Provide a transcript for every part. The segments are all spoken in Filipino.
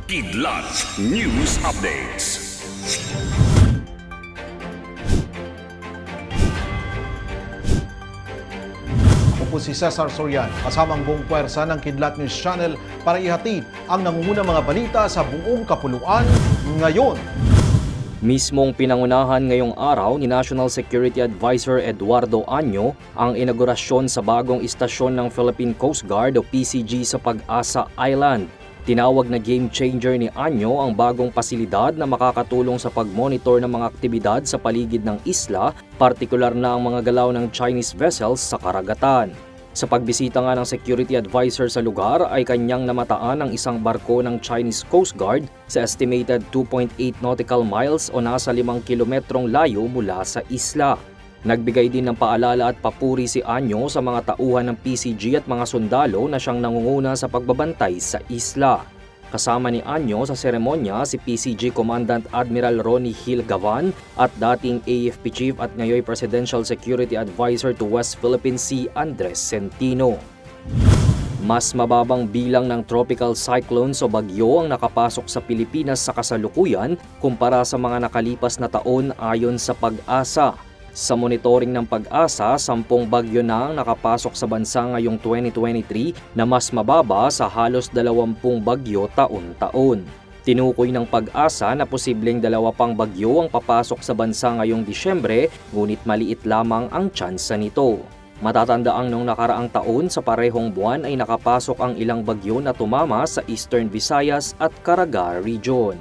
Kidlat News Updates. Ako po si Cesar Sorian, kasama ang buong puwersa ng Kidlat News Channel para ihatid ang nangungunang mga balita sa buong kapuluan ngayon. Mismong pinangunahan ngayong araw ni National Security Advisor Eduardo Año ang inaugurasyon sa bagong istasyon ng Philippine Coast Guard o PCG sa Pag-asa Island. Tinawag na game changer ni Año ang bagong pasilidad na makakatulong sa pag-monitor ng mga aktibidad sa paligid ng isla, partikular na ang mga galaw ng Chinese vessels sa karagatan. Sa pagbisita nga ng security advisor sa lugar ay kanyang namataan ang isang barko ng Chinese Coast Guard sa estimated 2.8 nautical miles o nasa 5 kilometrong layo mula sa isla. Nagbigay din ng paalala at papuri si Año sa mga tauhan ng PCG at mga sundalo na siyang nangunguna sa pagbabantay sa isla. Kasama ni Año sa seremonya si PCG Commandant Admiral Ronnie Hill Gavan at dating AFP Chief at ngayon Presidential Security Advisor to West Philippine Sea Andres Centino. Mas mababang bilang ng tropical cyclones o bagyo ang nakapasok sa Pilipinas sa kasalukuyan kumpara sa mga nakalipas na taon ayon sa Pag-asa. Sa monitoring ng Pag-asa, 10 bagyo na ang nakapasok sa bansa ngayong 2023 na mas mababa sa halos 20 bagyo taon-taon. Tinukoy ng Pag-asa na posibleng 2 pang bagyo ang papasok sa bansa ngayong Disyembre, ngunit maliit lamang ang tsansa nito. Matatandaang noong nakaraang taon sa parehong buwan ay nakapasok ang ilang bagyo na tumama sa Eastern Visayas at Caraga Region.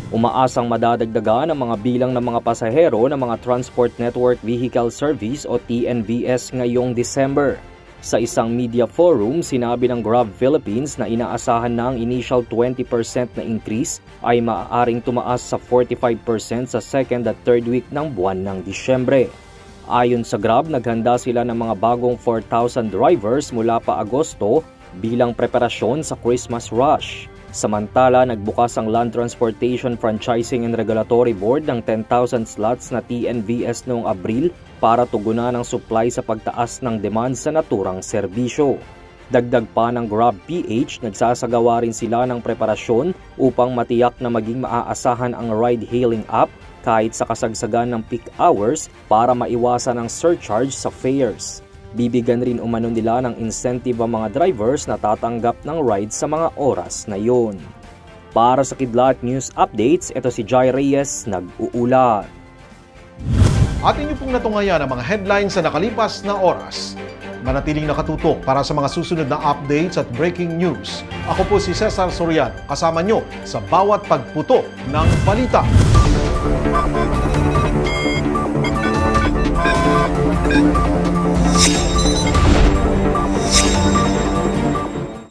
Umaasang madadagdagan ang mga bilang ng mga pasahero ng mga Transport Network Vehicle Service o TNVS ngayong December. Sa isang media forum, sinabi ng Grab Philippines na inaasahan na ang initial 20% na increase ay maaaring tumaas sa 45% sa second at third week ng buwan ng Disyembre. Ayon sa Grab, naghanda sila ng mga bagong 4,000 drivers mula pa Agosto bilang preparasyon sa Christmas rush. Samantala, nagbukas ang Land Transportation Franchising and Regulatory Board ng 10,000 slots na TNVS noong Abril para tugunan ang supply sa pagtaas ng demand sa naturang serbisyo. Dagdag pa ng Grab PH, nagsasagawa rin sila ng preparasyon upang matiyak na maging maaasahan ang ride-hailing app kahit sa kasagsagan ng peak hours para maiwasan ang surcharge sa fares. Bibigyan rin umano nila ng incentive ang mga drivers na tatanggap ng ride sa mga oras na yon. Para sa Kidlat News Updates, ito si Jai Reyes nag-uulat. At inyo pong natungayan ang mga headlines sa nakalipas na oras. Manatiling nakatutok para sa mga susunod na updates at breaking news. Ako po si Cesar Sorian, kasama nyo sa bawat pagputok ng balita.